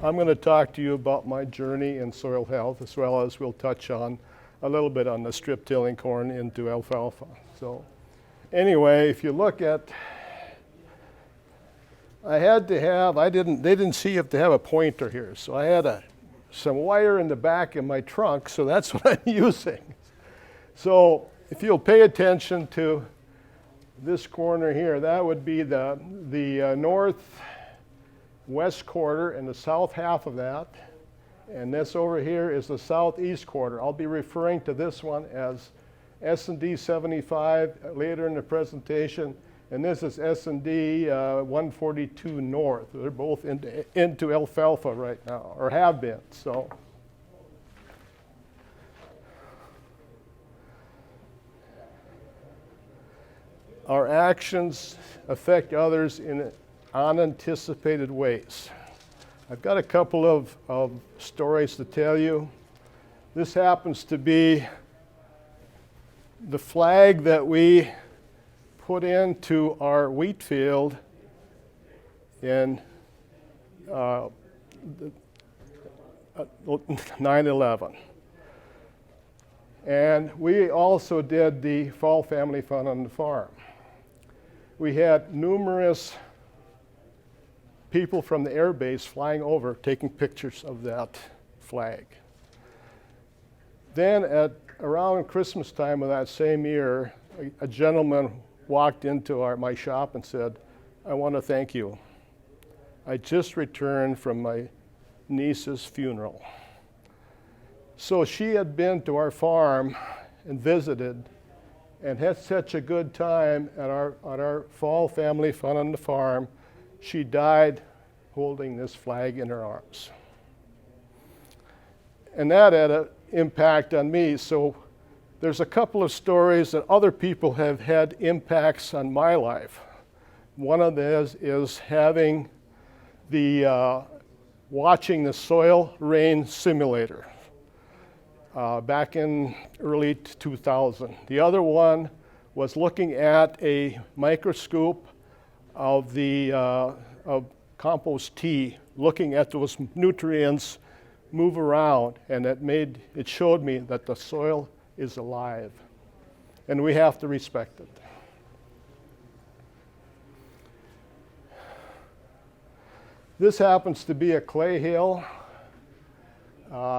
I'm going to talk to you about my journey in soil health, as well as we'll touch on a little bit on the strip tilling corn into alfalfa. So anyway, if you look at, they didn't see if to have a pointer here, so I had some wire in the back of my trunk, so that's what I'm using. So if you'll pay attention to this corner here, that would be the northwest quarter and the south half of that. And this over here is the southeast quarter. I'll be referring to this one as S&D 75 later in the presentation. And this is S&D 142 north. They're both into alfalfa right now, or have been. So our actions affect others in unanticipated ways. I've got a couple of stories to tell you. This happens to be the flag that we put into our wheat field in 9/11. And we also did the Fall Family Fun on the farm. We had numerous people from the air base flying over, taking pictures of that flag. Then at around Christmas time of that same year, a gentleman walked into my shop and said, "I want to thank you. I just returned from my niece's funeral." So she had been to our farm and visited and had such a good time at our fall family fun on the farm. She died holding this flag in her arms. And that had an impact on me. So there's a couple of stories that other people have had impacts on my life. One of those is having watching the soil rain simulator back in early 2000. The other one was looking at a microscope of compost tea, looking at those nutrients move around, and it showed me that the soil is alive, and we have to respect it. This happens to be a clay hill.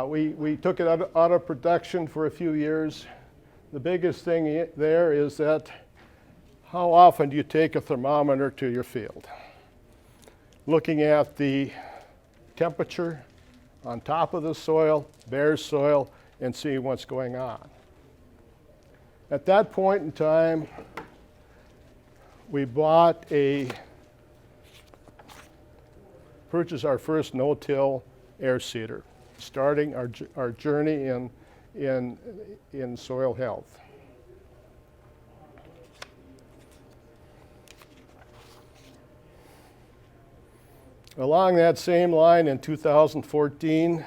We took it out of production for a few years. The biggest thing there is that how often do you take a thermometer to your field? Looking at the temperature on top of the soil, bare soil, and seeing what's going on. At that point in time, we purchased our first no-till air seeder, starting our journey in soil health. Along that same line in 2014,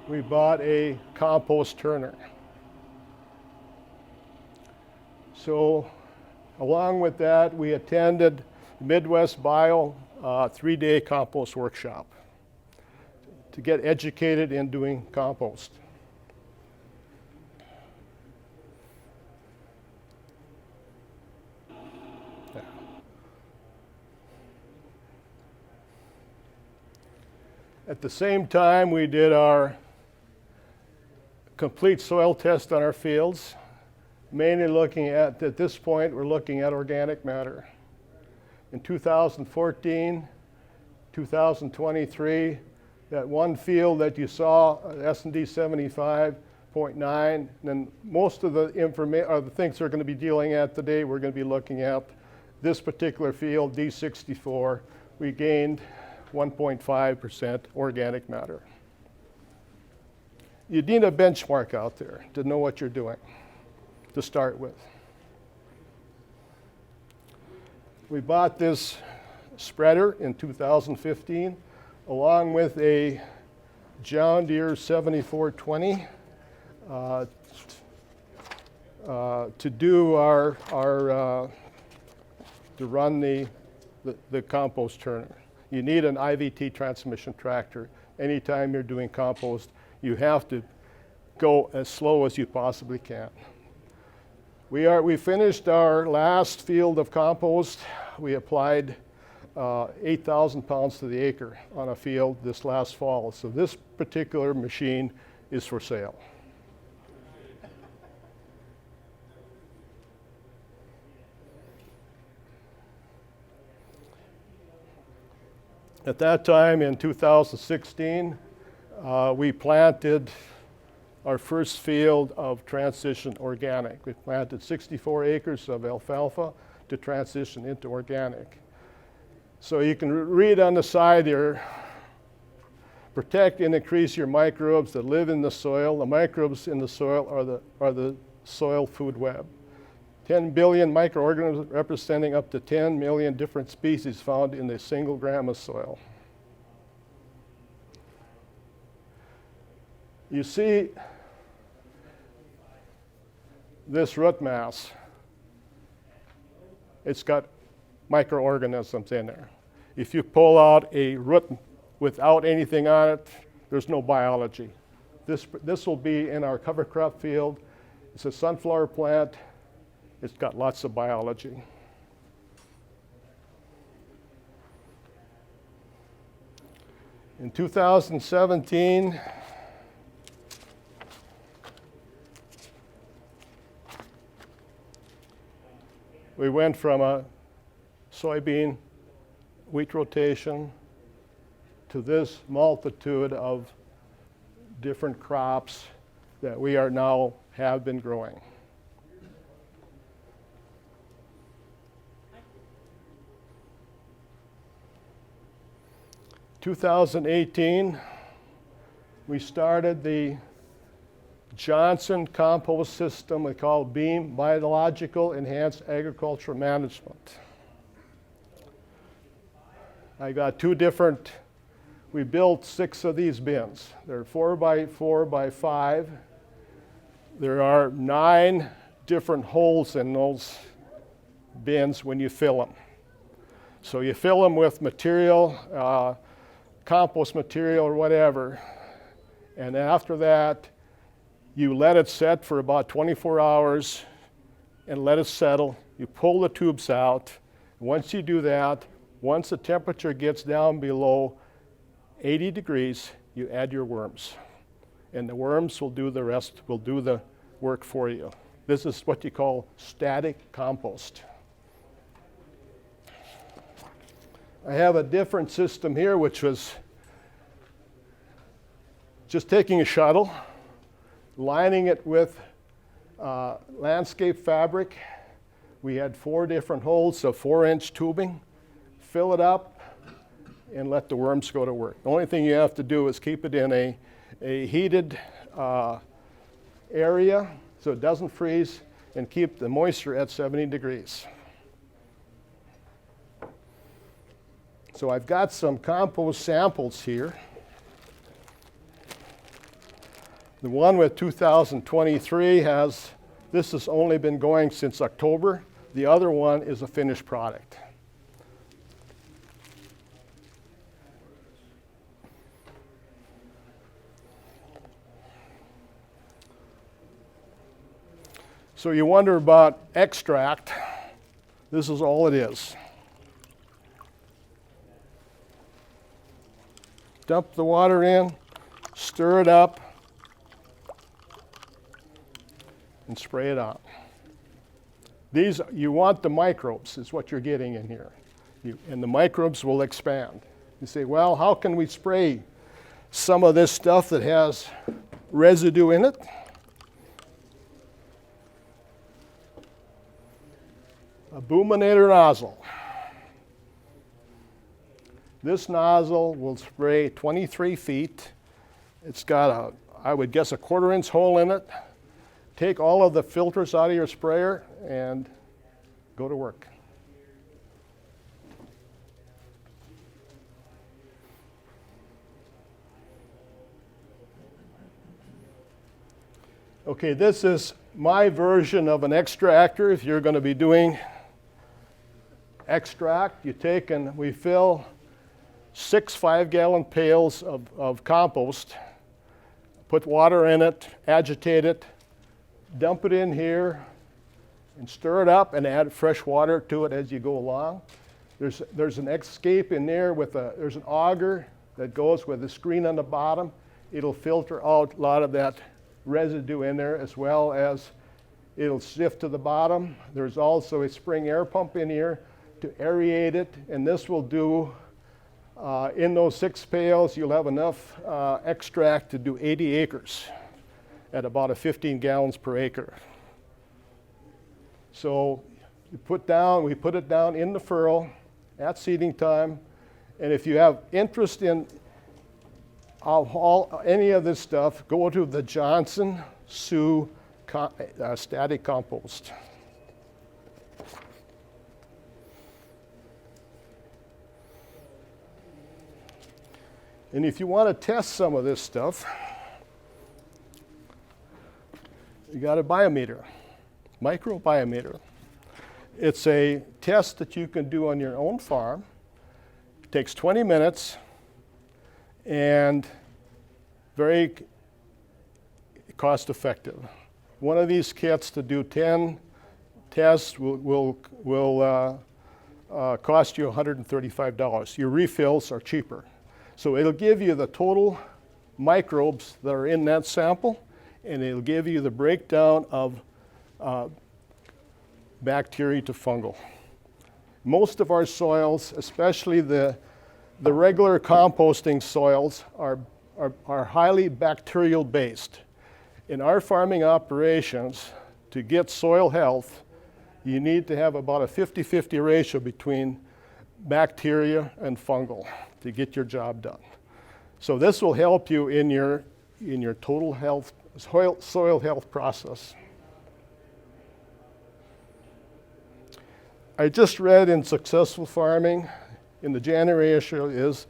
we bought a compost turner. So along with that, we attended Midwest Bio 3-day compost workshop to get educated in doing compost. At the same time, we did our complete soil test on our fields, mainly looking at this point, we're looking at organic matter. In 2014, 2023, that one field that you saw, S&D 75.9, then most of the the things we're going to be dealing at today, we're going to be looking at this particular field, D64. We gained 1.5% organic matter. You need a benchmark out there to know what you're doing to start with. We bought this spreader in 2015 along with a John Deere 7420 to do to run the the compost turner. You need an IVT transmission tractor. Anytime you're doing compost, you have to go as slow as you possibly can. We finished our last field of compost. We applied 8,000 pounds to the acre on a field this last fall. So this particular machine is for sale. At that time in 2016, we planted our first field of transition organic. We planted 64 acres of alfalfa to transition into organic. So you can read on the side here, protect and increase your microbes that live in the soil. The microbes in the soil are the soil food web. 10 billion microorganisms representing up to 10 million different species found in a single gram of soil. You see this root mass. It's got microorganisms in there. If you pull out a root without anything on it, there's no biology. This will be in our cover crop field. It's a sunflower plant. It's got lots of biology. In 2017, we went from a soybean wheat rotation to this multitude of different crops that we are now have been growing. 2018, we started the Johnson compost system we call BEAM, Biological Enhanced Agricultural Management. I got we built 6 of these bins. They're 4 by 4 by 5. There are 9 different holes in those bins when you fill them. So you fill them with material, compost material or whatever, and after that, you let it set for about 24 hours and let it settle. You pull the tubes out. Once you do that, once the temperature gets down below 80 degrees, you add your worms. And the worms will do the rest, will do the work for you. This is what you call static compost. I have a different system here, which was just taking a shuttle, lining it with landscape fabric. We had 4 different holes of 4-inch tubing. Fill it up and let the worms go to work. The only thing you have to do is keep it in a heated area so it doesn't freeze, and keep the moisture at 70 degrees. So I've got some compost samples here. The one with 2023 this has only been going since October. The other one is a finished product. So you wonder about extract. This is all it is. Dump the water in, stir it up, and spray it on. You want the microbes, is what you're getting in here. And the microbes will expand. You say, well, how can we spray some of this stuff that has residue in it? A boominator nozzle. This nozzle will spray 23 feet. It's got I would guess, a 1/4-inch hole in it. Take all of the filters out of your sprayer and go to work. Okay, this is my version of an extractor if you're going to be doing extract. You take and we fill 6 5-gallon pails of compost, put water in it, agitate it, dump it in here, and stir it up and add fresh water to it as you go along. There's an escape in there there's an auger that goes with a screen on the bottom. It'll filter out a lot of that residue in there, as well as it'll sift to the bottom. There's also a spring air pump in here to aerate it, and this will do, in those 6 pails, you'll have enough extract to do 80 acres at about 15 gallons per acre. So we put it down in the furrow at seeding time, and if you have interest in any of this stuff, go to the Johnson Sioux static compost. And if you want to test some of this stuff, you got a biometer, microbiometer. It's a test that you can do on your own farm. It takes 20 minutes and very cost effective. One of these kits to do 10 tests will cost you $135. Your refills are cheaper. So it'll give you the total microbes that are in that sample, and it'll give you the breakdown of bacteria to fungal. Most of our soils, especially the regular composting soils, are highly bacterial based. In our farming operations, to get soil health, you need to have about a 50-50 ratio between bacteria and fungal to get your job done. So this will help you in your total health, soil health process. I just read in Successful Farming, in the January issue, is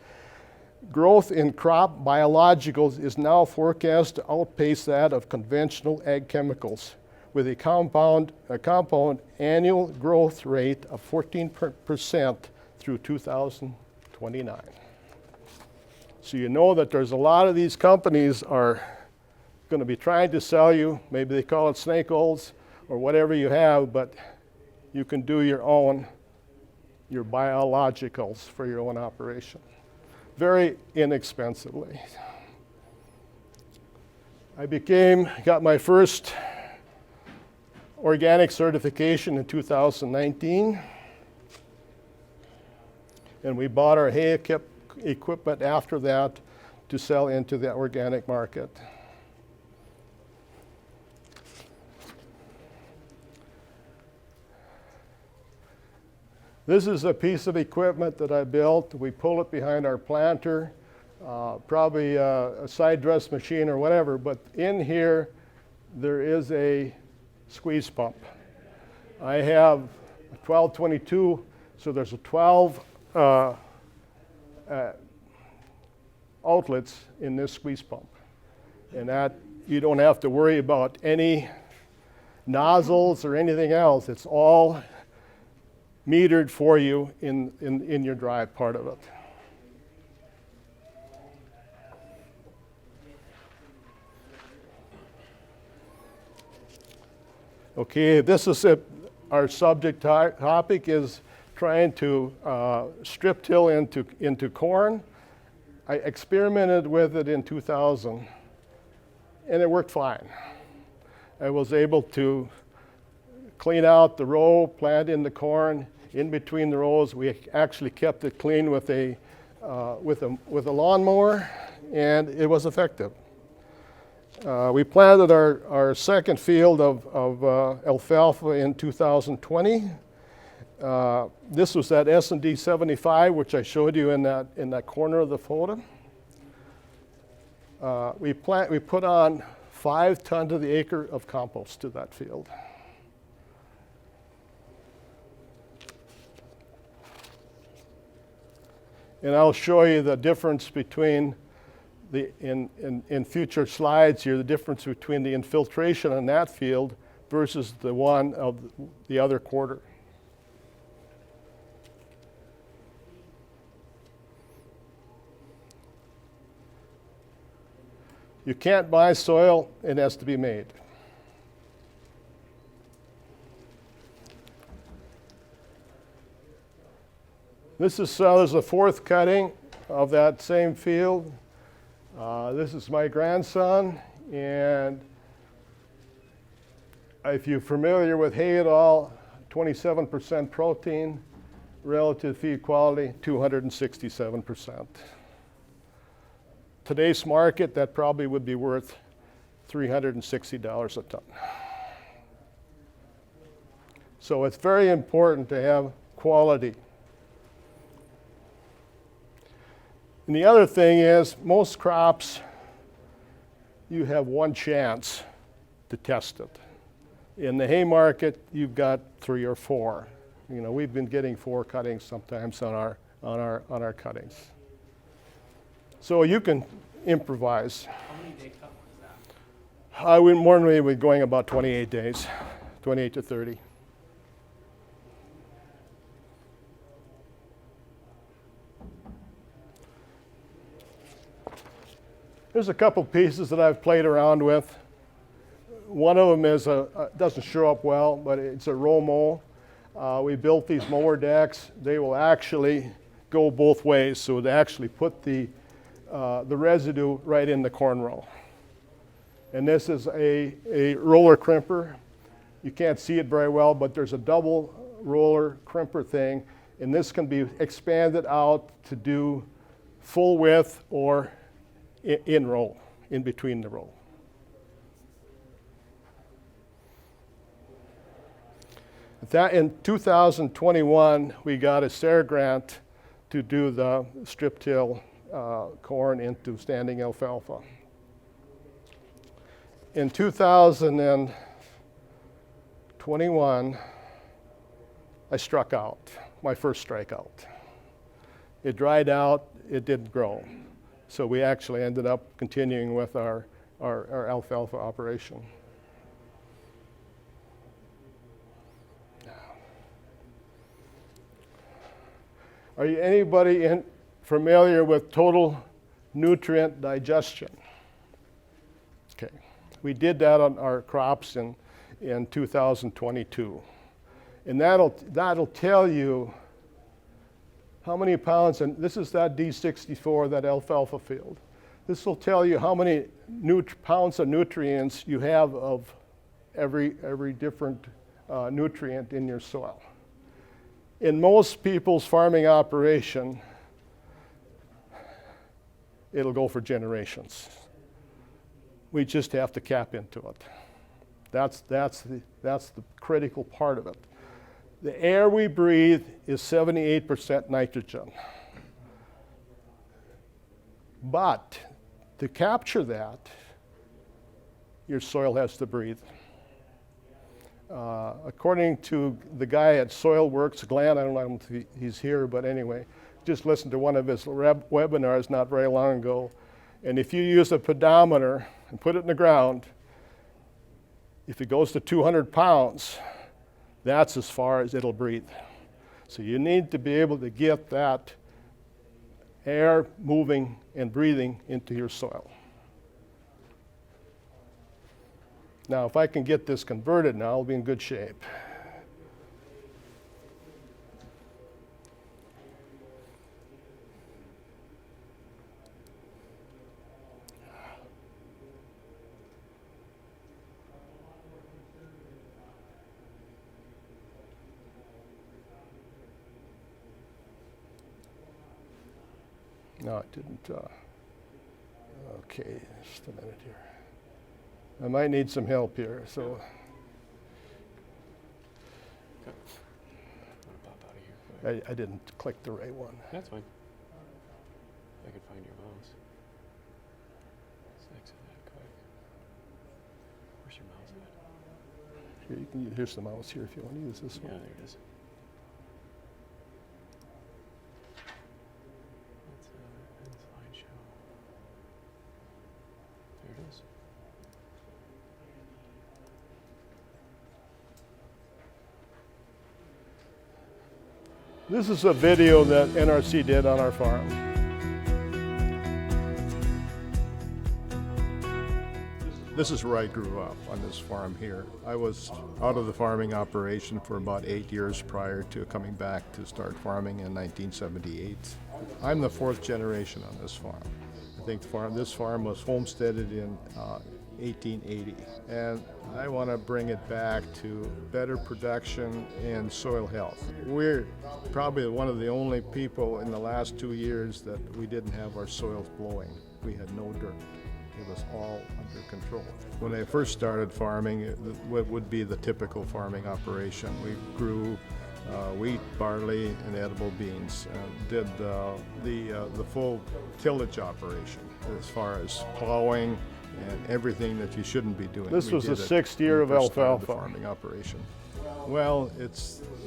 growth in crop biologicals is now forecast to outpace that of conventional ag chemicals, with a compound annual growth rate of 14% through 2029. So you know that there's a lot of these companies are going to be trying to sell you, maybe they call it snake oils or whatever you have, but you can do your biologicals for your own operation very inexpensively. I got my first organic certification in 2019, and we bought our hay equipment after that to sell into the organic market. This is a piece of equipment that I built. We pull it behind our planter, probably a side dress machine or whatever, but in here there is a squeeze pump. I have a 1222, so there's a 12 outlets in this squeeze pump. And that, you don't have to worry about any nozzles or anything else. It's all metered for you in your drive part of it. Okay, this is it. Our subject topic is trying to strip till into corn. I experimented with it in 2000, and it worked fine. I was able to clean out the row, plant in the corn. In between the rows, we actually kept it clean with a lawnmower, and it was effective. We planted our second field of alfalfa in 2020. This was that S&D 75, which I showed you in that corner of the photo. We put on 5 tons to the acre of compost to that field. And I'll show you the difference between in future slides here, the difference between the infiltration on that field versus the one of the other quarter. You can't buy soil, it has to be made. This is there's a fourth cutting of that same field. This is my grandson, and if you're familiar with hay at all, 27% protein, relative feed quality, 267%. Today's market, that probably would be worth $360 a ton. So it's very important to have quality. And the other thing is, most crops, you have one chance to test it. In the hay market, you've got 3 or 4. You know, we've been getting 4 cuttings sometimes on our cuttings. So you can improvise. How many day cut was that? We normally we're going about 28 days, 28 to 30. There's a couple pieces that I've played around with. One of them is doesn't show up well, but it's a row mow. We built these mower decks. They will actually go both ways, so to actually put the residue right in the corn row. And this is a roller crimper. You can't see it very well, but there's a double roller crimper thing, and this can be expanded out to do full width or in row, in between the row. That in 2021, we got a SARE grant to do the strip till corn into standing alfalfa. In 2021, I struck out, my first strikeout. It dried out, it didn't grow. So we actually ended up continuing with our alfalfa operation. Are you anybody familiar with total nutrient digestion? Okay, we did that on our crops in 2022. And that'll tell you how many pounds, and this is that D64, that alfalfa field. This will tell you how many pounds of nutrients you have of every different nutrient in your soil. In most people's farming operation, it'll go for generations. We just have to cap into it. That's the critical part of it. The air we breathe is 78% nitrogen. But to capture that, your soil has to breathe. According to the guy at Soil Works, Glenn, I don't know if he's here, but anyway, just listened to one of his webinars not very long ago. And if you use a pedometer and put it in the ground, if it goes to 200 pounds, that's as far as it'll breathe. So you need to be able to get that air moving and breathing into your soil. Now, if I can get this converted now, I'll be in good shape. No, it didn't. Okay, just a minute here. I might need some help here, so. I didn't click the right one. That's fine. I can find your mouse. Let's exit that quick. Where's your mouse at? Here, you can here's the mouse here if you want to use this one. Yeah, there it is. Let's end slideshow. There it is. This is a video that NRC did on our farm. This is where I grew up, on this farm here. I was out of the farming operation for about 8 years prior to coming back to start farming in 1978. I'm the 4th generation on this farm. I think this farm was homesteaded in 1880, and I want to bring it back to better production and soil health. We're probably one of the only people in the last 2 years that we didn't have our soils blowing. We had no dirt. It was all under control. When I first started farming, what would be the typical farming operation? We grew wheat, barley, and edible beans. Did the full tillage operation as far as plowing and everything that you shouldn't be doing. This was the 6th year of alfalfa farming operation. Well,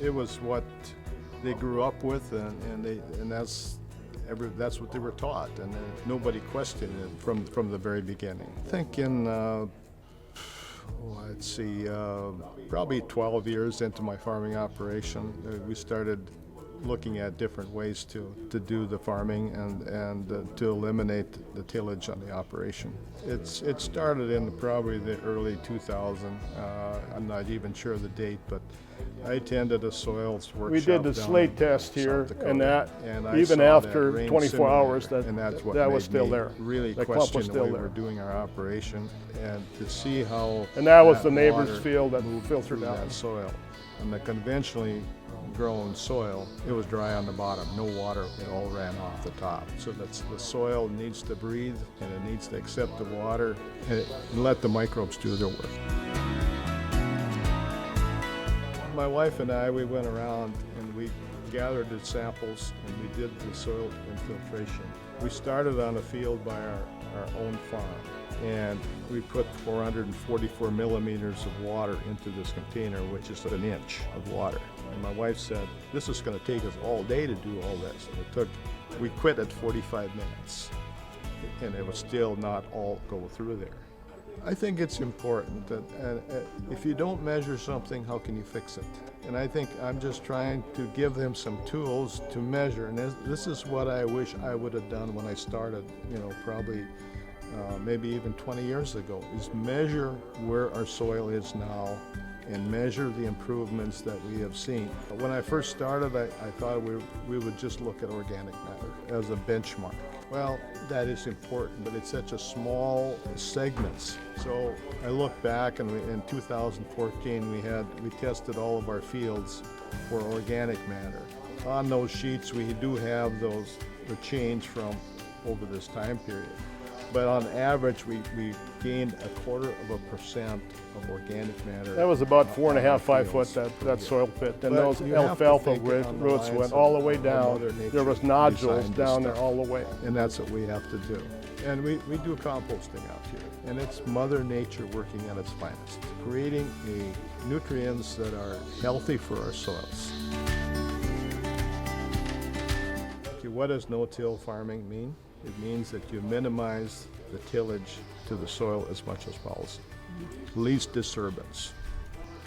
it was what they grew up with, and that's what they were taught, and nobody questioned it from the very beginning. I think in probably 12 years into my farming operation, we started looking at different ways to do the farming and to eliminate the tillage on the operation. It started in probably the early 2000s. I'm not even sure of the date, but I attended a soils workshop. We did the slate test here, and even after 24 hours, that was still there. Really question the way we're doing our operation, and to see how. And that was the neighbor's field that filtered out that soil. And the conventionally grown soil, it was dry on the bottom, no water, it all ran off the top. So the soil needs to breathe, and it needs to accept the water and let the microbes do their work. My wife and I, we went around and we gathered the samples and we did the soil infiltration. We started on a field by our own farm, and we put 444 millimeters of water into this container, which is an inch of water. And my wife said, this is going to take us all day to do all this. And we quit at 45 minutes, and it was still not all go through there. I think it's important that if you don't measure something, how can you fix it? And I think I'm just trying to give them some tools to measure. And this is what I wish I would have done when I started, probably maybe even 20 years ago, is measure where our soil is now and measure the improvements that we have seen. When I first started, I thought we would just look at organic matter as a benchmark. Well, that is important, but it's such a small segments. So I look back, and in 2014 we tested all of our fields for organic matter. On those sheets we do have the change from over this time period. But on average, we gained 0.25% of organic matter. That was about 4.5, 5 foot, that soil pit. And those alfalfa roots went all the way down. There was nodules down there all the way. And that's what we have to do. And we do composting out here. And it's Mother Nature working at its finest, creating nutrients that are healthy for our soils. Okay, what does no-till farming mean? It means that you minimize the tillage to the soil as much as possible. Least disturbance.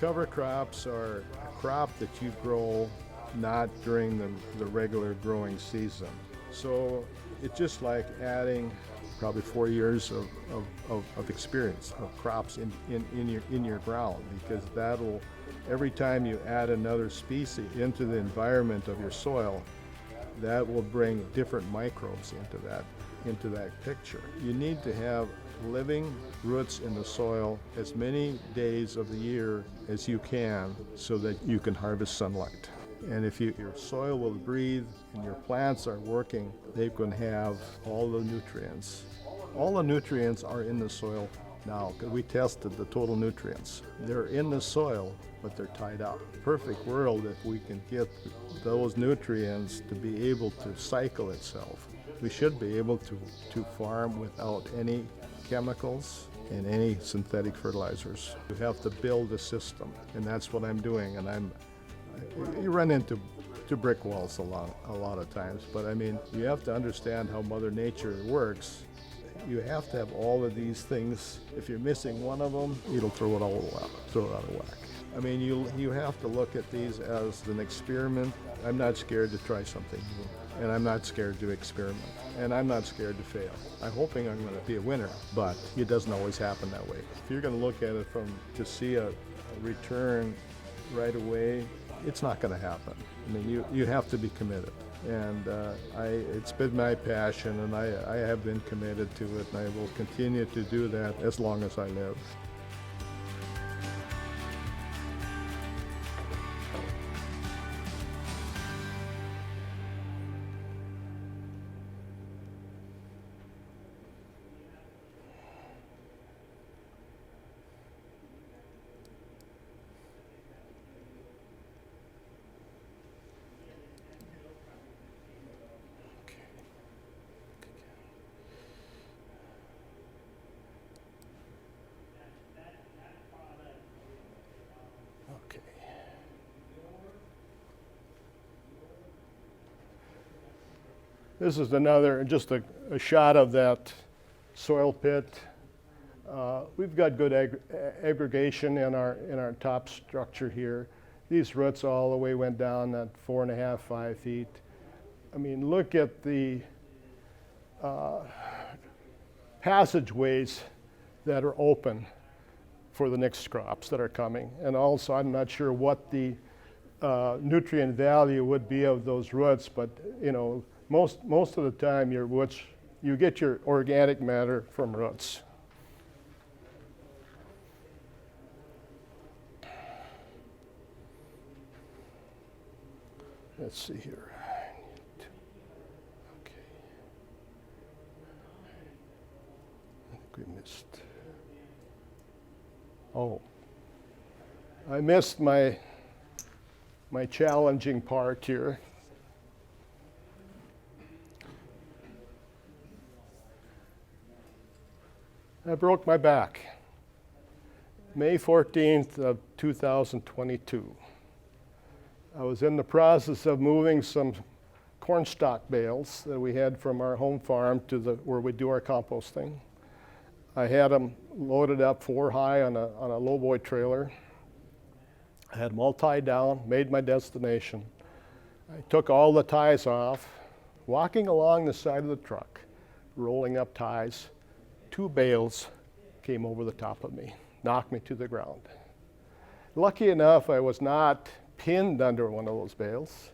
Cover crops are a crop that you grow not during the regular growing season. So it's just like adding probably 4 years of experience of crops in your ground, because that'll, every time you add another species into the environment of your soil, that will bring different microbes into that picture. You need to have living roots in the soil as many days of the year as you can so that you can harvest sunlight. And if your soil will breathe and your plants are working, they can have all the nutrients. All the nutrients are in the soil now, because we tested the total nutrients. They're in the soil, but they're tied up. Perfect world if we can get those nutrients to be able to cycle itself. We should be able to farm without any chemicals and any synthetic fertilizers. You have to build a system, and that's what I'm doing. And you run into brick walls a lot of times, but I mean, you have to understand how Mother Nature works. You have to have all of these things. If you're missing one of them, it'll throw it out of whack. I mean, you have to look at these as an experiment. I'm not scared to try something new. And I'm not scared to experiment. And I'm not scared to fail. I'm hoping I'm going to be a winner, but it doesn't always happen that way. If you're going to look at it to see a return right away, it's not going to happen. I mean, you have to be committed. And it's been my passion, and I have been committed to it, and I will continue to do that as long as I live. Okay. This is just a shot of that soil pit. We've got good aggregation in our top structure here. These roots all the way went down at 4.5, 5 feet. I mean, look at the passageways that are open for the next crops that are coming. And also, I'm not sure what the nutrient value would be of those roots, but you know, most of the time you get your organic matter from roots. Let's see here. Okay. I think we missed. Oh, I missed my challenging part here. I broke my back. May 14th of 2022. I was in the process of moving some corn stalk bales that we had from our home farm to where we do our composting. I had them loaded up 4 high on a lowboy trailer. I had them all tied down, made my destination. I took all the ties off, walking along the side of the truck, rolling up ties. 2 bales came over the top of me, knocked me to the ground. Lucky enough, I was not pinned under one of those bales.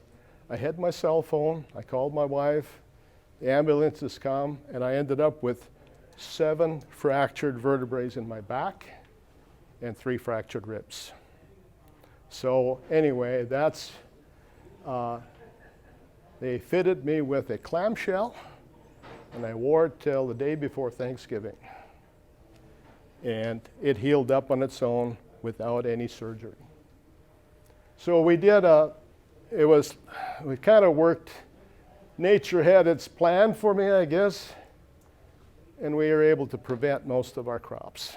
I had my cell phone, I called my wife, the ambulance has come, and I ended up with 7 fractured vertebrae in my back and 3 fractured ribs. So anyway, they fitted me with a clamshell, and I wore it till the day before Thanksgiving. And it healed up on its own without any surgery. So we kind of worked, nature had its plan for me, I guess, and we were able to prevent most of our crops.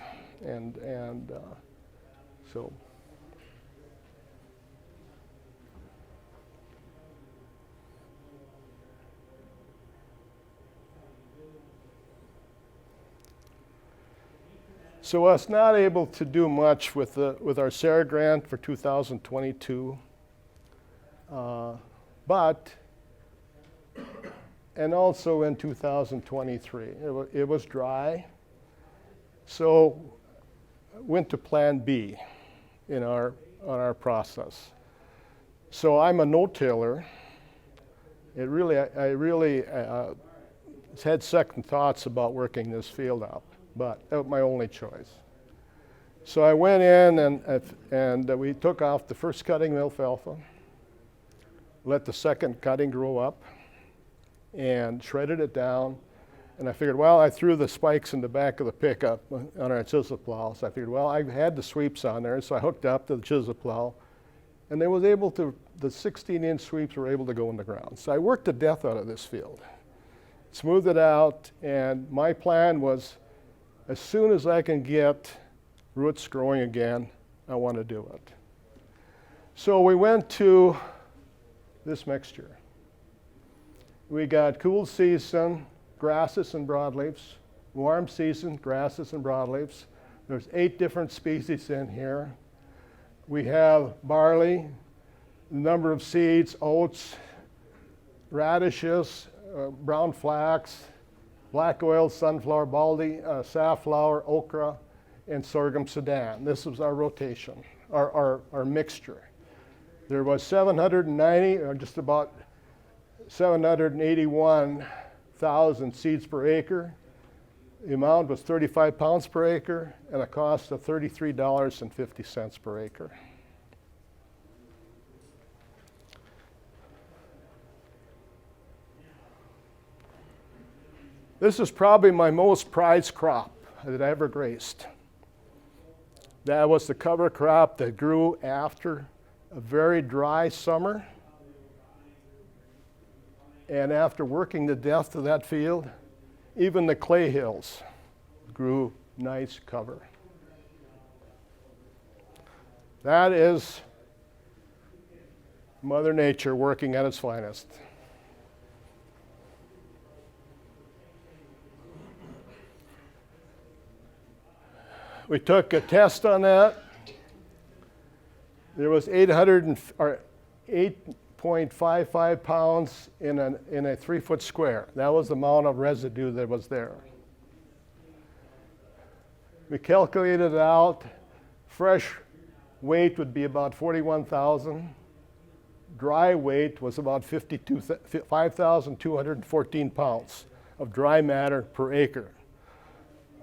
So I was not able to do much with our SARE grant for 2022, and also in 2023. It was dry, so I went to Plan B on our process. So I'm a no-tiller. I really had second thoughts about working this field up, but that was my only choice. So I went in and we took off the first cutting of alfalfa, let the second cutting grow up, and shredded it down. And I figured, well, I threw the spikes in the back of the pickup on our chisel plow. So I figured, well, I had the sweeps on there, so I hooked up to the chisel plow, and the 16-inch sweeps were able to go in the ground. So I worked the death out of this field, smoothed it out, and my plan was, as soon as I can get roots growing again, I want to do it. So we went to this mixture. We got cool season grasses and broadleaves, warm season grasses and broadleaves. There's 8 different species in here. We have barley, number of seeds, oats, radishes, brown flax, black oil, sunflower, baldy, safflower, okra, and sorghum Sudan. This was our rotation, our mixture. There was 790, or just about 781,000 seeds per acre. The amount was 35 pounds per acre and a cost of $33.50 per acre. This is probably my most prized crop that I ever graced. That was the cover crop that grew after a very dry summer. And after working the depth of that field, even the clay hills grew nice cover. That is Mother Nature working at its finest. We took a test on that. There was 8.55 pounds in a 3-foot square. That was the amount of residue that was there. We calculated it out. Fresh weight would be about 41,000. Dry weight was about 5,214 pounds of dry matter per acre.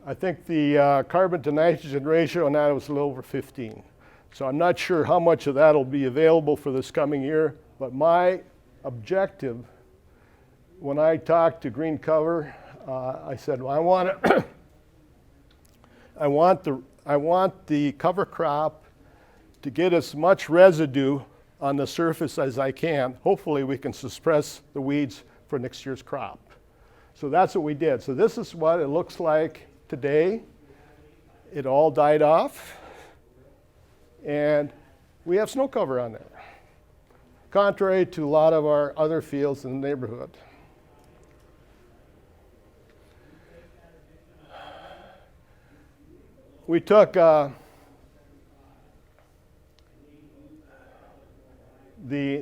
I think the carbon to nitrogen ratio on that was a little over 15. So I'm not sure how much of that will be available for this coming year, but my objective when I talked to Green Cover, I said, well, I want the cover crop to get as much residue on the surface as I can. Hopefully we can suppress the weeds for next year's crop. So that's what we did. So this is what it looks like today. It all died off, and we have snow cover on there, contrary to a lot of our other fields in the neighborhood. We took the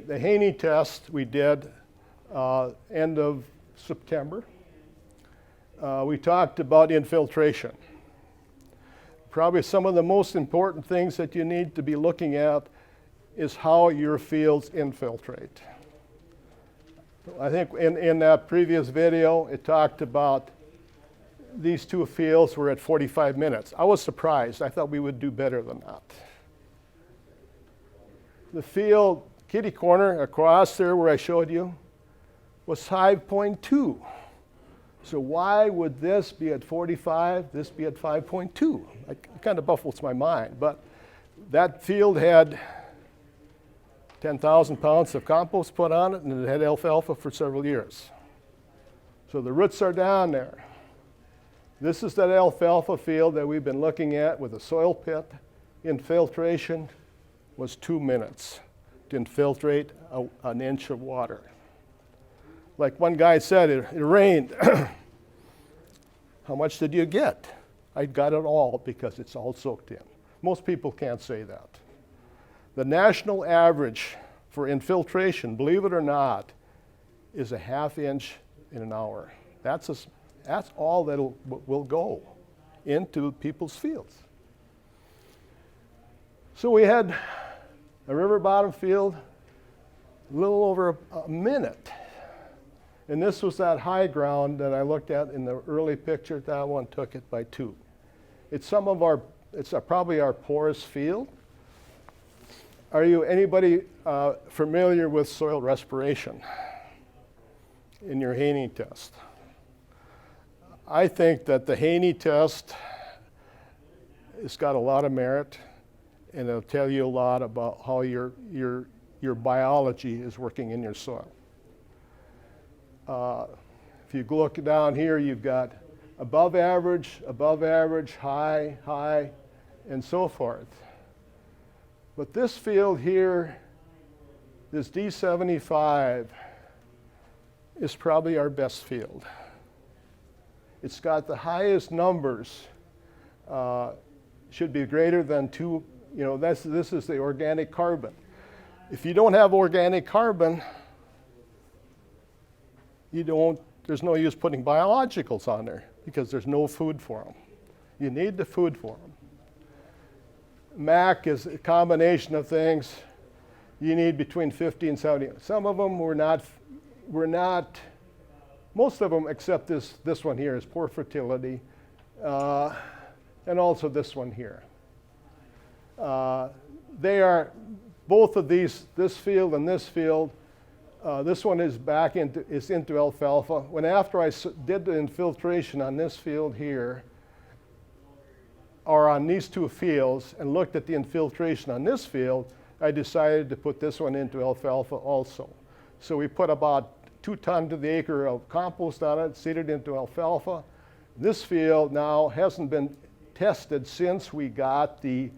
Haney test we did end of September. We talked about infiltration. Probably some of the most important things that you need to be looking at is how your fields infiltrate. I think in that previous video, it talked about these two fields were at 45 minutes. I was surprised. I thought we would do better than that. The field, kitty corner across there where I showed you, was 5.2. So why would this be at 45, this be at 5.2? It kind of baffles my mind, but that field had 10,000 pounds of compost put on it, and it had alfalfa for several years. So the roots are down there. This is that alfalfa field that we've been looking at with a soil pit. Infiltration was 2 minutes to infiltrate an inch of water. Like one guy said, it rained. How much did you get? I got it all because it's all soaked in. Most people can't say that. The national average for infiltration, believe it or not, is a ½ inch in an hour. That's all that will go into people's fields. So we had a river bottom field, a little over a minute. And this was that high ground that I looked at in the early picture. That one took it by 2. It's probably our poorest field. Are you anybody familiar with soil respiration in your Haney test? I think that the Haney test has got a lot of merit, and it'll tell you a lot about how your biology is working in your soil. If you look down here, you've got above average, high, high, and so forth. But this field here, this D75, is probably our best field. It's got the highest numbers, should be greater than 2, this is the organic carbon. If you don't have organic carbon, there's no use putting biologicals on there because there's no food for them. You need the food for them. MAC is a combination of things. You need between 50 and 70. Some of them were not, most of them except this one here is poor fertility, and also this one here. They are, both of these, this field and this field, this one is into alfalfa. After I did the infiltration on this field here, or on these two fields, and looked at the infiltration on this field, I decided to put this one into alfalfa also. So we put about 2 tons to the acre of compost on it, seeded into alfalfa. This field now hasn't been tested since we got the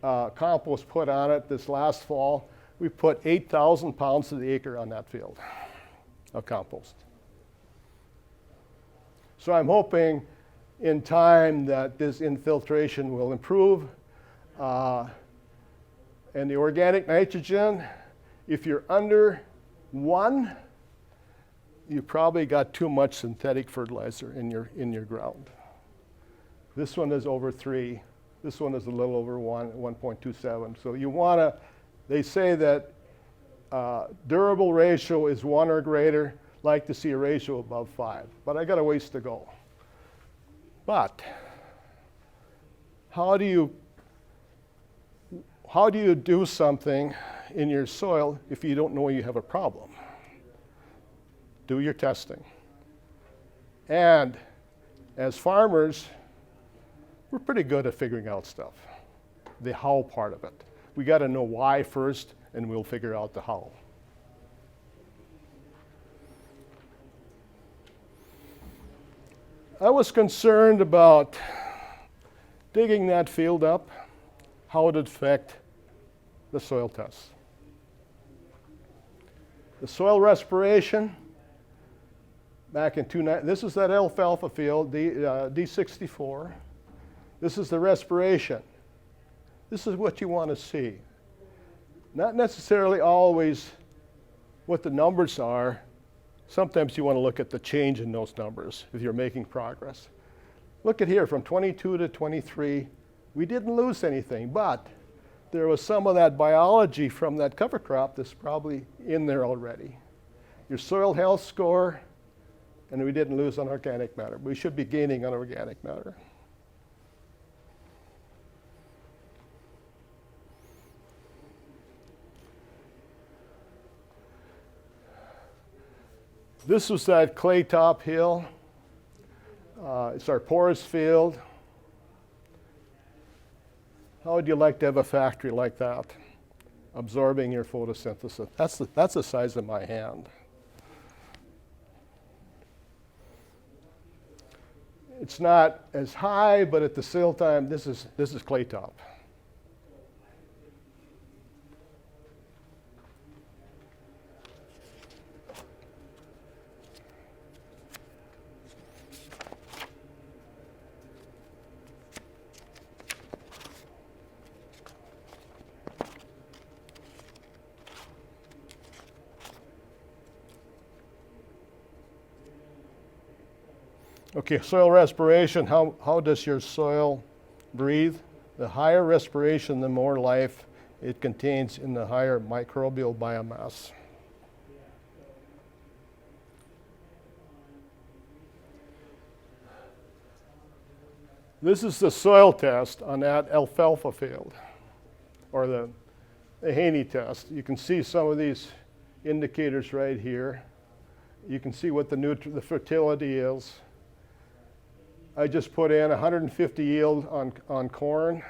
compost put on it this last fall. We put 8,000 pounds to the acre on that field of compost. So I'm hoping in time that this infiltration will improve. And the organic nitrogen, if you're under 1, you probably got too much synthetic fertilizer in your ground. This one is over 3. This one is a little over 1.27. So you want to, they say that durable ratio is 1 or greater. Like to see a ratio above 5, but I got a ways to go. But how do you do something in your soil if you don't know you have a problem? Do your testing. And as farmers, we're pretty good at figuring out stuff, the how part of it. We got to know why first, and we'll figure out the how. I was concerned about digging that field up, how it would affect the soil tests. The soil respiration, back in 2009, this is that alfalfa field, D64. This is the respiration. This is what you want to see. Not necessarily always what the numbers are. Sometimes you want to look at the change in those numbers if you're making progress. Look at here, from 22 to 23, we didn't lose anything, but there was some of that biology from that cover crop that's probably in there already. Your soil health score, and we didn't lose on organic matter. We should be gaining on organic matter. This was that clay top hill. It's our porous field. How would you like to have a factory like that, absorbing your photosynthesis? That's the size of my hand. It's not as high, but at the same time, this is clay top. Okay, soil respiration, how does your soil breathe? The higher respiration, the more life it contains in the higher microbial biomass. This is the soil test on that alfalfa field, or the Haney test. You can see some of these indicators right here. You can see what the fertility is. I just put in 150 yield on corn.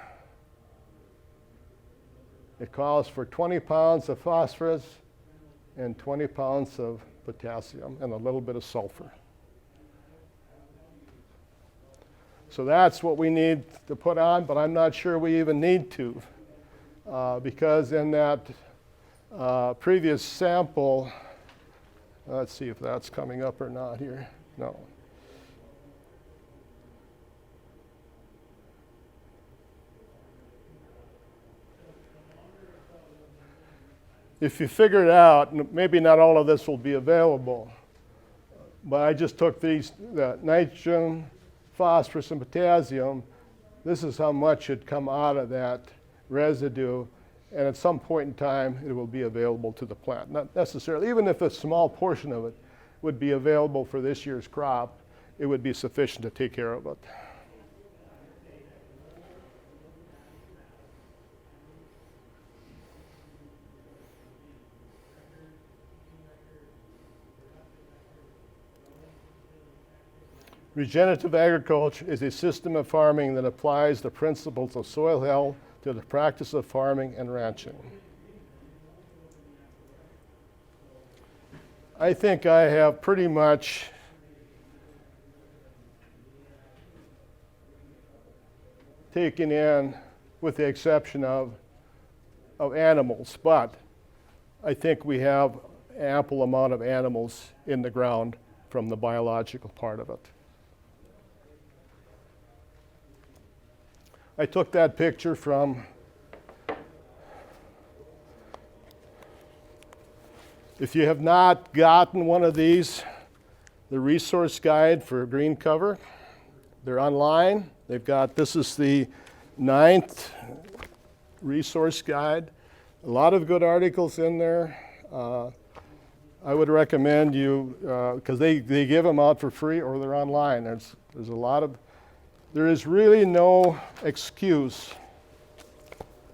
It calls for 20 pounds of phosphorus and 20 pounds of potassium and a little bit of sulfur. So that's what we need to put on, but I'm not sure we even need to, because in that previous sample, let's see if that's coming up or not here. No. If you figure it out, maybe not all of this will be available, But I just took the nitrogen, phosphorus, and potassium. This is how much should come out of that residue, and at some point in time it will be available to the plant. Not necessarily, even if a small portion of it would be available for this year's crop, it would be sufficient to take care of it. Regenerative agriculture is a system of farming that applies the principles of soil health to the practice of farming and ranching. I think I have pretty much taken in, with the exception of animals, but I think we have ample amount of animals in the ground from the biological part of it. I took that picture from if you have not gotten one of these, the resource guide for green cover, they're online. They've got, this is the 9th resource guide. A lot of good articles in there. I would recommend you, because they give them out for free or they're online. There's a lot of, there is really no excuse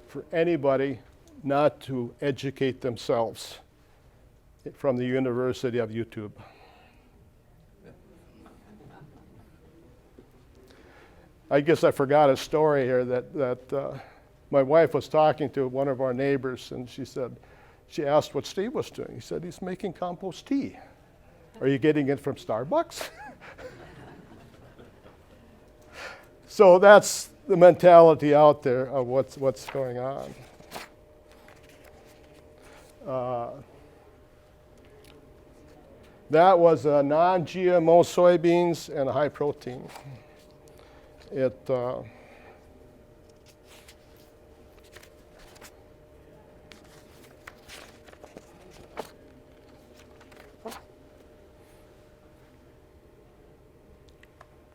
for anybody not to educate themselves from the University of YouTube. I guess I forgot a story here that my wife was talking to one of our neighbors, and she asked what Steve was doing. He said, he's making compost tea. Are you getting it from Starbucks? So that's the mentality out there of what's going on. That was a non-GMO soybeans and a high protein.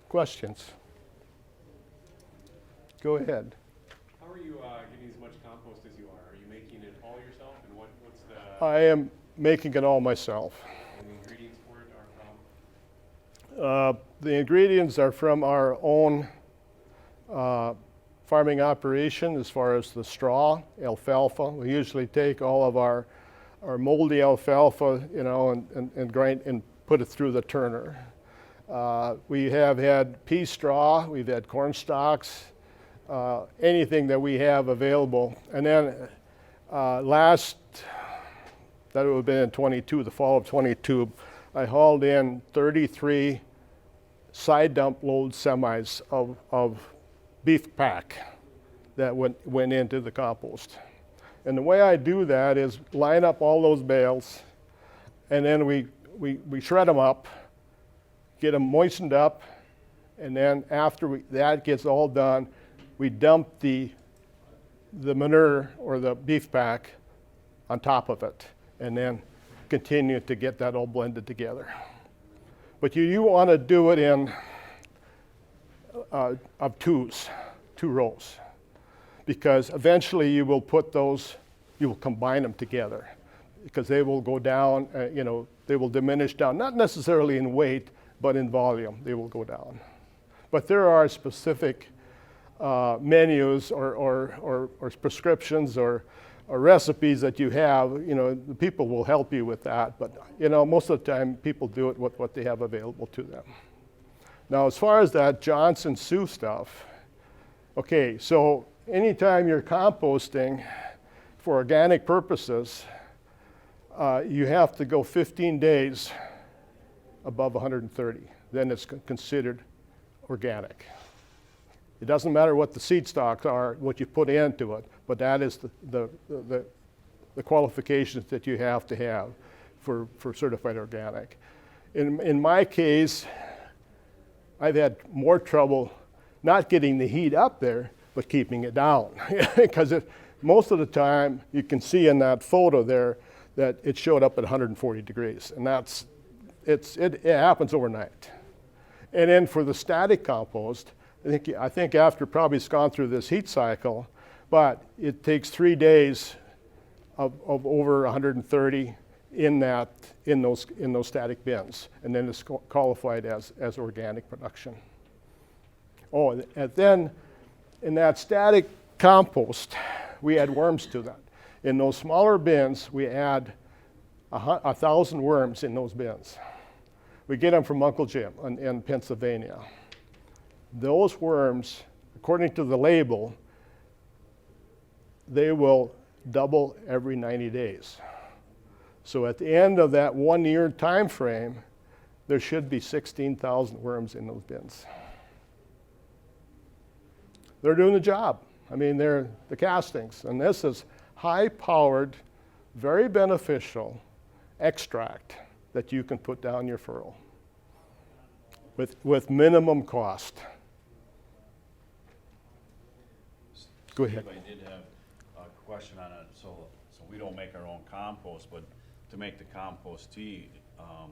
Questions? Go ahead. How are you getting as much compost as you are? Are you making it all yourself? And what's the I am making it all myself. and the ingredients for it are from? The ingredients are from our own farming operation as far as the straw, alfalfa. We usually take all of our moldy alfalfa, and grind and put it through the turner. We have had pea straw, we've had corn stalks, anything that we have available. And then that would have been in 22, the fall of 22, I hauled in 33 side dump load semis of beef pack that went into the compost. And the way I do that is line up all those bales, and then we shred them up, get them moistened up, and then after that gets all done, we dump the manure or the beef pack on top of it, and then continue to get that all blended together. But you want to do it in of two rows, because eventually you will combine them together, because they will go down, they will diminish down, not necessarily in weight, but in volume, they will go down. But there are specific menus or prescriptions or recipes that you have, the people will help you with that, but most of the time people do it with what they have available to them. Now as far as that Johnson Sioux stuff, okay, so anytime you're composting for organic purposes, you have to go 15 days above 130, then it's considered organic. It doesn't matter what the seed stocks are, what you put into it, but that is the qualifications that you have to have for certified organic. In my case, I've had more trouble not getting the heat up there, but keeping it down. Because most of the time, you can see in that photo there that it showed up at 140 degrees, and it happens overnight. And then for the static compost, I think after probably it's gone through this heat cycle, but it takes 3 days of over 130 in those static bins, and then it's qualified as organic production. Oh, and then in that static compost, we add worms to that. In those smaller bins, we add 1,000 worms in those bins. We get them from Uncle Jim in Pennsylvania. Those worms, according to the label, they will double every 90 days. So at the end of that 1 year time frame, there should be 16,000 worms in those bins. They're doing the job. I mean, they're the castings. And this is high-powered, very beneficial extract that you can put down your furrow with minimum cost. Go ahead. I did have a question on it. So we don't make our own compost, but to make the compost tea, I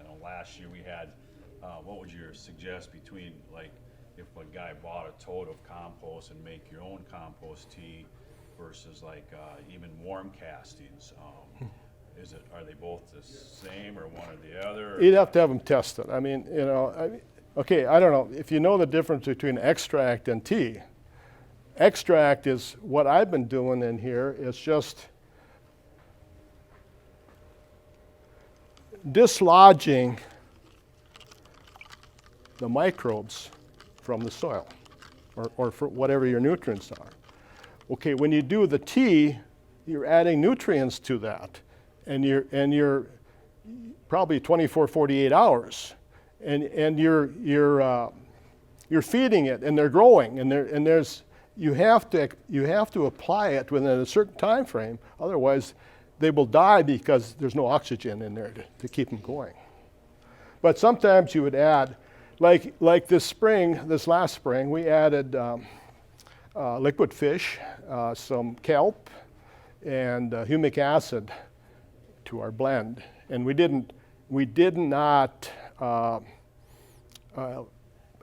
know last year we had, what would you suggest between, like, if a guy bought a tote of compost and make your own compost tea versus like even worm castings? Are they both the same or one or the other? You'd have to have them tested. I mean, you know, okay, I don't know. If you know the difference between extract and tea, extract is what I've been doing in here is just dislodging the microbes from the soil or for whatever your nutrients are. Okay, when you do the tea, you're adding nutrients to that, and you're probably 24, 48 hours, and you're feeding it, and they're growing, and you have to apply it within a certain time frame, otherwise they will die because there's no oxygen in there to keep them going. But sometimes you would add, like this last spring, we added liquid fish, some kelp, and humic acid to our blend, and we did not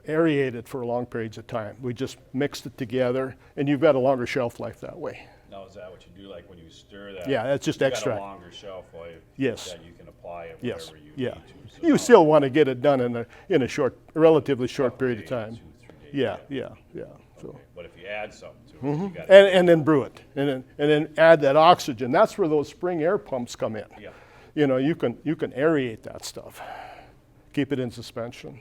aerate it for long periods of time. We just mixed it together, and you've got a longer shelf life that way. Now, is that what you do? Like when you stir that? Yeah, that's just you extract. got a longer shelf life. Yes. That you can apply it Yes. wherever you Yeah. need to. So You still want to get it done in a relatively short period of days, time. 2-3 days. Yeah. So. Okay. But if you add something to it, you got And then brew it, and then add that oxygen. That's where those spring air pumps come in. Yeah. You know, you can aerate that stuff, keep it in suspension.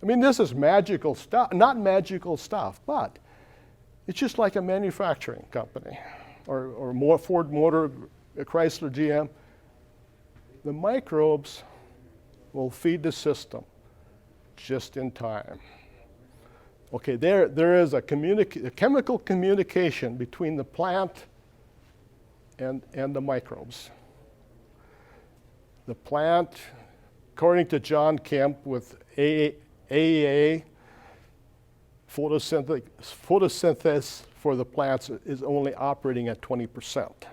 I mean, this is magical stuff, not magical stuff, but it's just like a manufacturing company, or more Ford Motor, Chrysler, GM. The microbes will feed the system just in time. Okay, there is a chemical communication between the plant and the microbes. The plant, according to John Kemp with AEA, photosynthesis for the plants is only operating at 20%.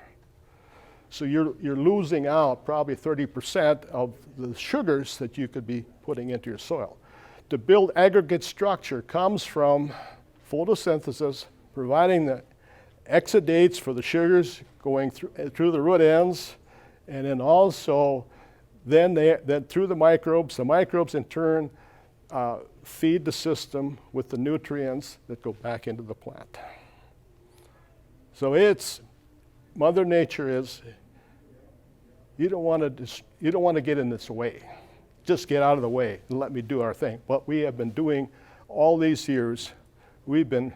So you're losing out probably 30% of the sugars that you could be putting into your soil. To build aggregate structure comes from photosynthesis, providing the exudates for the sugars going through the root ends, and then also then through the microbes in turn feed the system with the nutrients that go back into the plant. So Mother Nature is, you don't want to get in its way. Just get out of the way and let me do our thing. What we have been doing all these years, we've been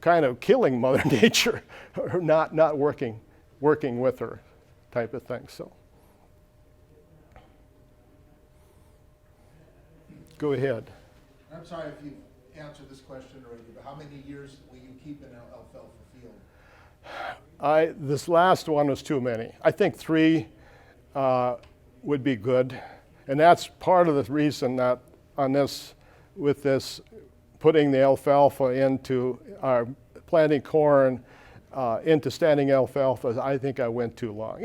kind of killing Mother Nature, or not working with her type of thing. So go ahead. I'm sorry if you answered this question already, but how many years will you keep in alfalfa field? This last one was too many. I think 3 would be good, and that's part of the reason that with this putting the alfalfa into our planting corn into standing alfalfa, I think I went too long.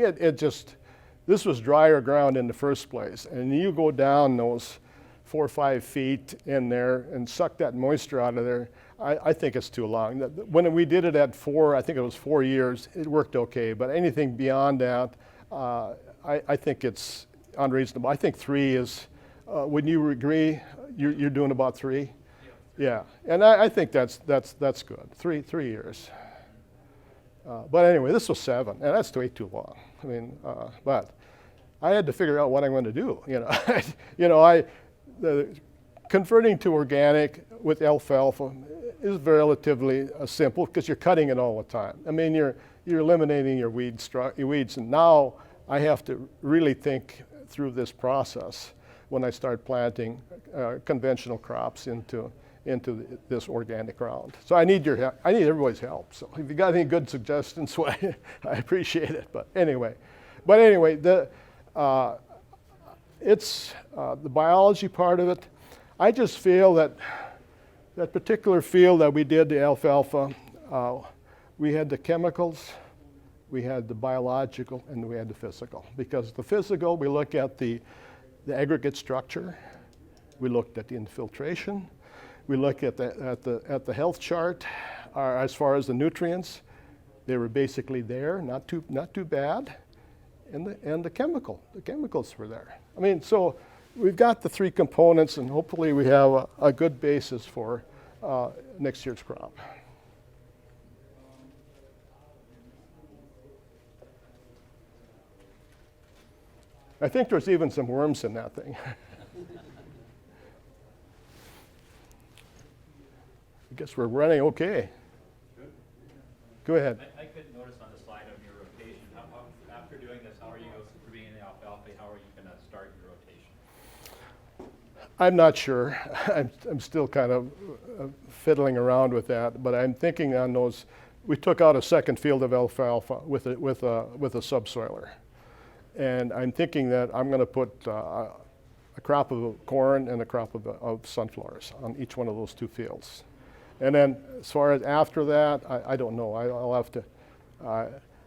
This was drier ground in the first place, and you go down those 4 or 5 feet in there and suck that moisture out of there. I think it's too long. When we did it at 4, I think it was 4 years, it worked okay, but anything beyond that, I think it's unreasonable. I think 3 is, wouldn't you agree? You're doing about 3? Yeah, and I think that's good. 3 years. But anyway, this was 7, and that's way too long. I mean, but I had to figure out what I'm going to do. Converting to organic with alfalfa is relatively simple because you're cutting it all the time. I mean, you're eliminating your weeds, and now I have to really think through this process when I start planting conventional crops into this organic ground. So I need your help. I need everybody's help. So if you got any good suggestions, well, I appreciate it. But anyway, it's the biology part of it. I just feel that that particular field that we did the alfalfa, we had the chemicals, we had the biological, and we had the physical. Because the physical, we look at the aggregate structure, we looked at the infiltration, we look at the health chart as far as the nutrients. They were basically there, not too bad, and the chemicals were there. I mean, so we've got the 3 components, and hopefully we have a good basis for next year's crop. I think there's even some worms in that thing. I guess we're running okay. Good. Go ahead. I couldn't notice on the slide of your rotation. After doing this, how are you, for being in the alfalfa, how are you going to start your rotation? I'm not sure. I'm still kind of fiddling around with that, but I'm thinking on those. We took out a second field of alfalfa with a subsoiler, and I'm thinking that I'm going to put a crop of corn and a crop of sunflowers on each one of those 2 fields. And then as far as after that, I don't know. I'll have to.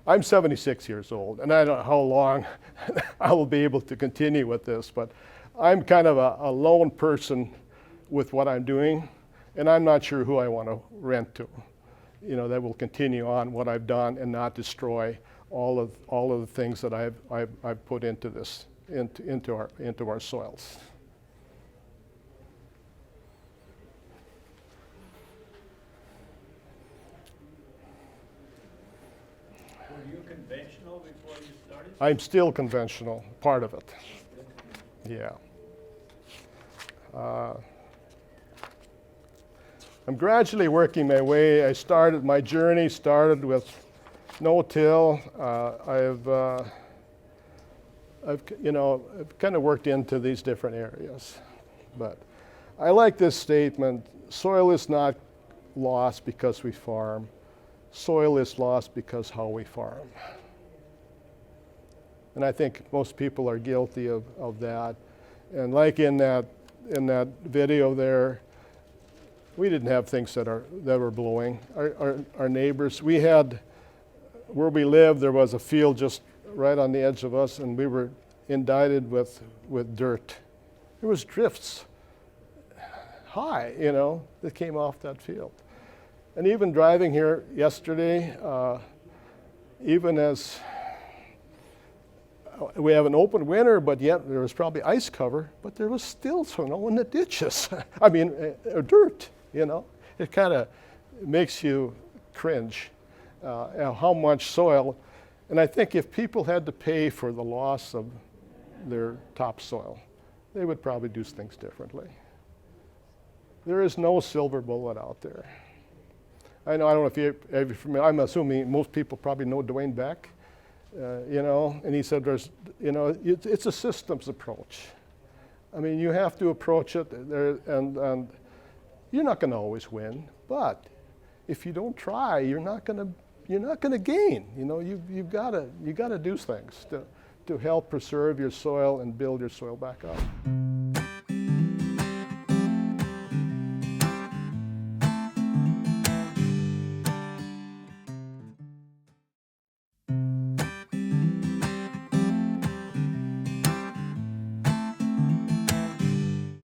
I'm 76 years old, and I don't know how long I will be able to continue with this, but I'm kind of a lone person with what I'm doing, and I'm not sure who I want to rent to. That will continue on what I've done and not destroy all of the things that I've put into this into our soils. Were you conventional before you started? I'm still conventional, part of it. Yeah. I'm gradually working my way. My journey started with no-till. I've kind of worked into these different areas. But I like this statement: soil is not lost because we farm. Soil is lost because how we farm. And I think most people are guilty of that. And like in that video there, we didn't have things that were blowing. Our neighbors, we had, where we lived, there was a field just right on the edge of us, and we were indicted with dirt. There was drifts high, that came off that field. And even driving here yesterday, even as we have an open winter, but yet there was probably ice cover, but there was still snow in the ditches. I mean, dirt, It kind of makes you cringe how much soil. And I think if people had to pay for the loss of their topsoil, they would probably do things differently. There is no silver bullet out there. I don't know if you're familiar. I'm assuming most people probably know Dwayne Beck, and he said it's a systems approach. I mean, you have to approach it there, and you're not going to always win, but if you don't try, you're not going to gain. You've got to do things to help preserve your soil and build your soil back up.